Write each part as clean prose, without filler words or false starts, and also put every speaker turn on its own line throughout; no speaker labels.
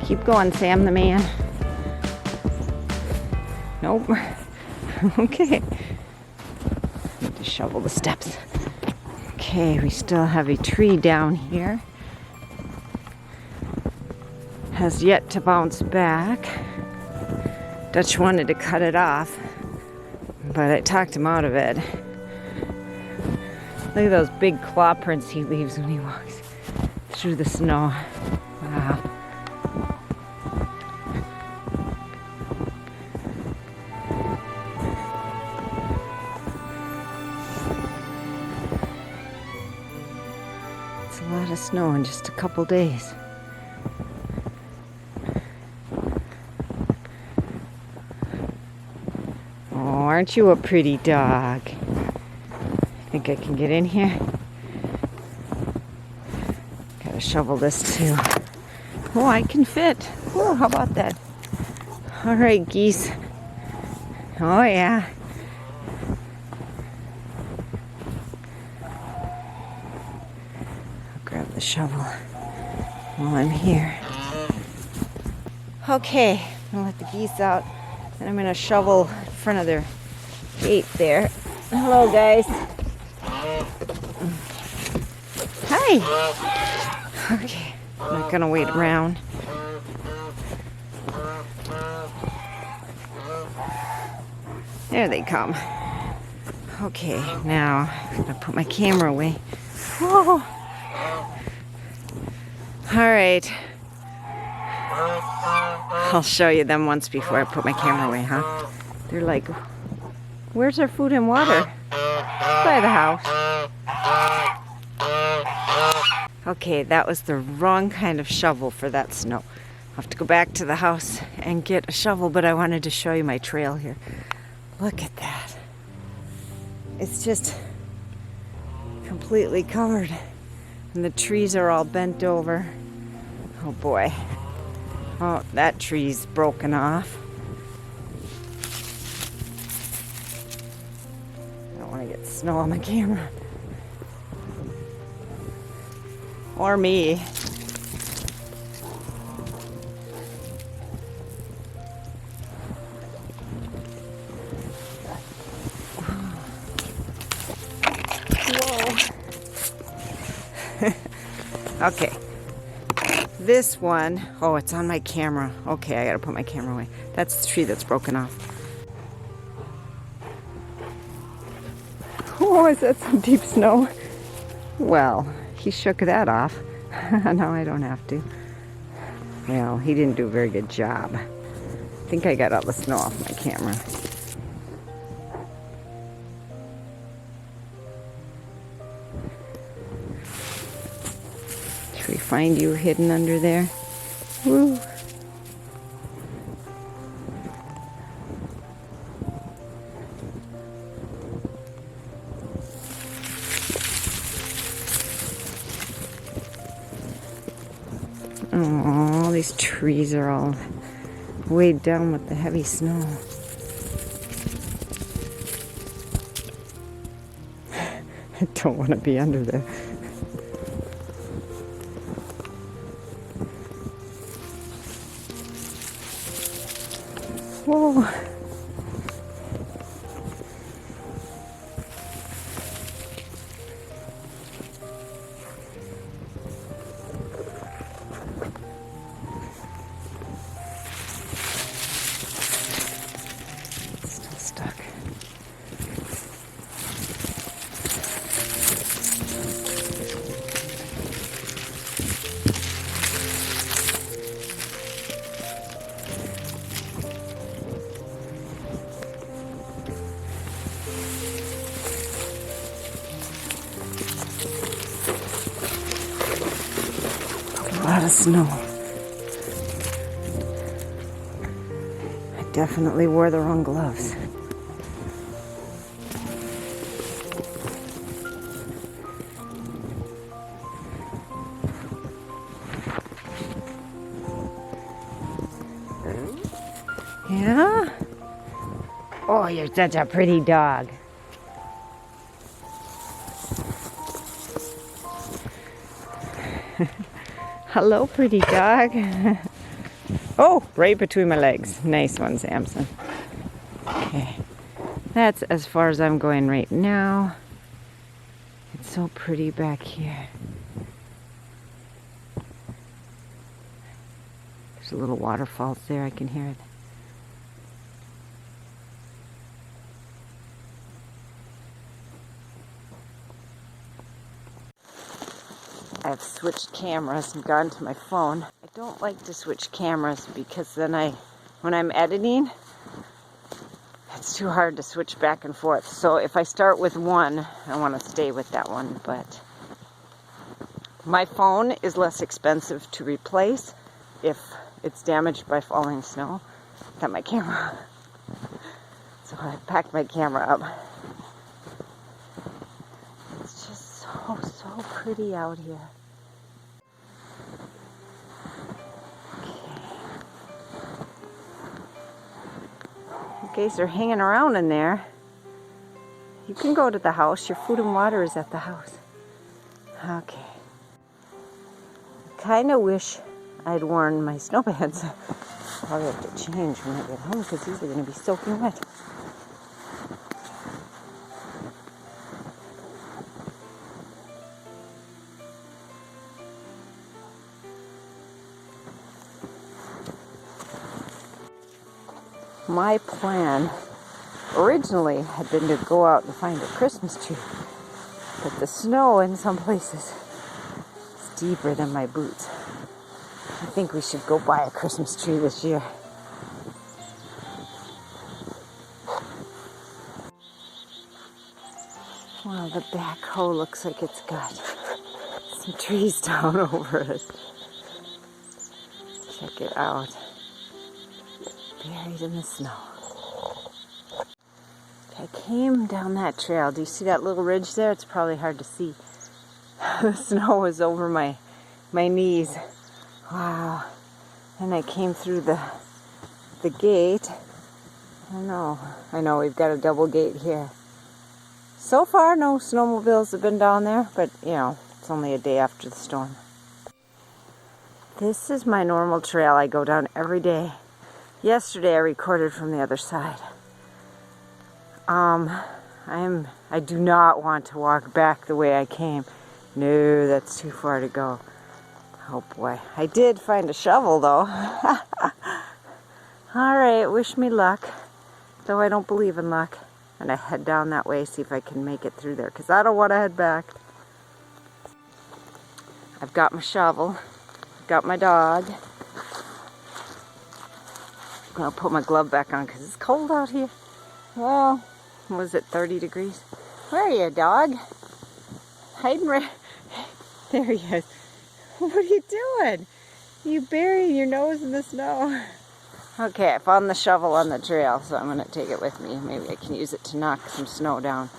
Keep going, Sam the man. Nope. Okay. Need to shovel the steps. Okay, we still have a tree down here. Has yet to bounce back. Dutch wanted to cut it off, but I talked him out of it. Look at those big claw prints he leaves when he walks through the snow. Wow. It's a lot of snow in just a couple days. Oh, aren't you a pretty dog? Think I can get in here? Gotta shovel this too. Oh, I can fit. Oh, how about that? All right, geese. Oh, yeah. I'll grab the shovel while I'm here. Okay, I'm gonna let the geese out, and I'm gonna shovel in front of their gate there. Hello, guys. Hi. Okay, I'm not gonna wait around. There they come. Okay, now I'm gonna put my camera away. Whoa. All right. I'll show you them once before I put my camera away, huh? They're like, where's our food and water? By the house. Okay, that was the wrong kind of shovel for that snow. I'll have to go back to the house and get a shovel, but I wanted to show you my trail here. Look at that. It's just completely covered. And the trees are all bent over. Oh boy. Oh, that tree's broken off. I don't want to get snow on my camera. Or me. Whoa. Okay. This one, oh, it's on my camera. Okay, I gotta put my camera away. That's the tree that's broken off. Oh, is that some deep snow? Well, he shook that off. Now I don't have to. Well, he didn't do a very good job. I think I got all the snow off my camera. Should we find you hidden under there? Woo! Oh, these trees are all weighed down with the heavy snow. I don't want to be under there. Whoa. Still stuck. A lot of snow. I definitely wore the wrong gloves. Yeah? Oh, you're such a pretty dog. Hello, pretty dog. Oh, right between my legs. Nice one, Samson. Okay. That's as far as I'm going right now. It's so pretty back here. There's a little waterfalls there. I can hear it. I've switched cameras and gone to my phone. I don't like to switch cameras because then when I'm editing, it's too hard to switch back and forth. So if I start with one, I want to stay with that one. But my phone is less expensive to replace if it's damaged by falling snow than my camera. So I packed my camera up. It's just so pretty out here. You guys are hanging around in there. You can go to the house. Your food and water is at the house. Okay. I kind of wish I'd worn my snow pants. Probably have to change when I get home because these are going to be soaking wet. My plan originally had been to go out and find a Christmas tree, but the snow in some places is deeper than my boots. I think we should go buy a Christmas tree this year. Well, the backhoe looks like it's got some trees down over it. Check it out. Buried in the snow. I came down that trail. Do you see that little ridge there? It's probably hard to see. The snow was over my knees. Wow. And I came through the gate. I know we've got a double gate here. So far, no snowmobiles have been down there, but you know, it's only a day after the storm. This is my normal trail I go down every day. Yesterday I recorded from the other side. I do not want to walk back the way I came. No, that's too far to go. Oh boy. I did find a shovel though. Alright, wish me luck. Though I don't believe in luck. And I head down that way, see if I can make it through there, because I don't want to head back. I've got my shovel. I've got my dog. I'll put my glove back on because it's cold out here. Well, was it 30 degrees? Where are you, dog? Hiding right... There he is. What are you doing? You burying your nose in the snow. Okay, I found the shovel on the trail, so I'm going to take it with me. Maybe I can use it to knock some snow down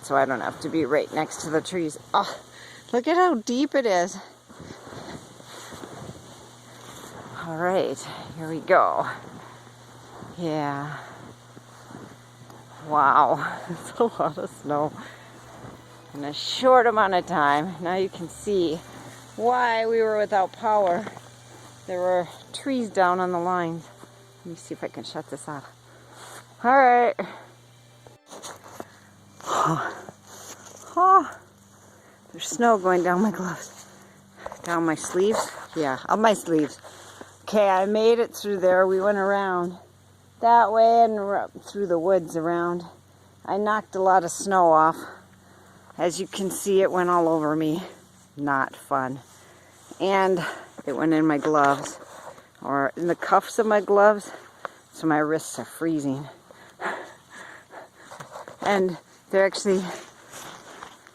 so I don't have to be right next to the trees. Oh, look at how deep it is. All right, here we go. Yeah. Wow, it's a lot of snow in a short amount of time. Now you can see why we were without power. There were trees down on the lines. Let me see if I can shut this off. All right. Oh, there's snow going down my gloves. Down my sleeves? Yeah, up my sleeves. Okay, I made it through there. We went around that way and through the woods around. I knocked a lot of snow off. As you can see, it went all over me. Not fun. And it went in my gloves, or in the cuffs of my gloves, so my wrists are freezing. And they're actually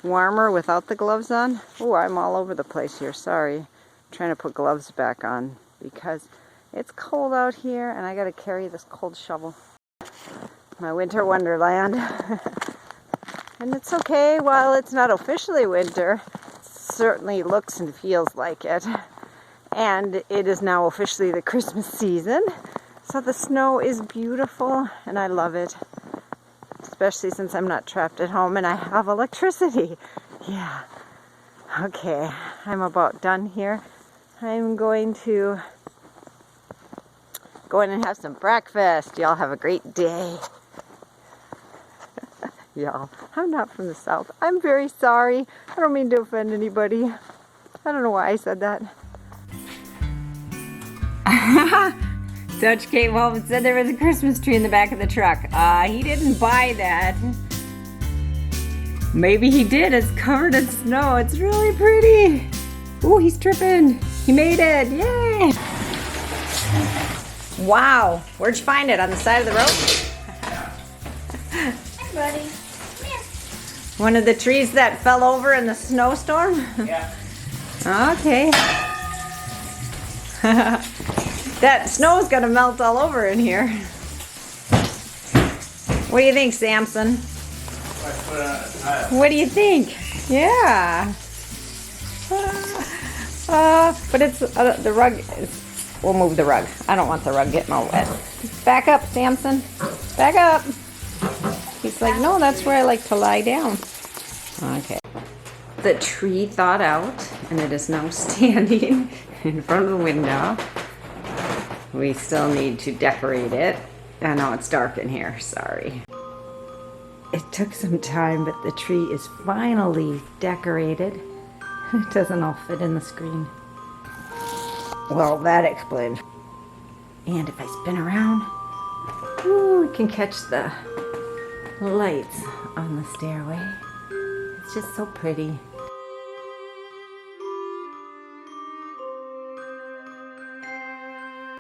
warmer without the gloves on. Oh, I'm all over the place here, sorry. I'm trying to put gloves back on because it's cold out here and I gotta carry this cold shovel. My winter wonderland. And it's okay, while it's not officially winter, it certainly looks and feels like it. And it is now officially the Christmas season. So the snow is beautiful and I love it. Especially since I'm not trapped at home and I have electricity. Yeah. Okay, I'm about done here. I'm going to Go in and have some breakfast. Y'all have a great day. Y'all, I'm not from the South. I'm very sorry. I don't mean to offend anybody. I don't know why I said that. Dutch came home and said there was a Christmas tree in the back of the truck. He didn't buy that. Maybe he did. It's covered in snow. It's really pretty. Ooh, he's tripping. He made it. Yay! Wow. Where'd you find it? On the side of the road?
Hi, buddy. Come here.
One of the trees that fell over in the snowstorm?
Yeah.
Okay. That snow's gonna melt all over in here. What do you think, Samson?
I put on a tile.
What do you think? Yeah. But it's the rug is. We'll move the rug. I don't want the rug getting all wet. Back up, Samson. Back up. He's like, no, that's where I like to lie down. Okay. The tree thawed out, and it is now standing in front of the window. We still need to decorate it. I know it's dark in here, sorry. It took some time, but the tree is finally decorated. It doesn't all fit in the screen. Well, that explains. And if I spin around, ooh, we can catch the lights on the stairway. It's just so pretty.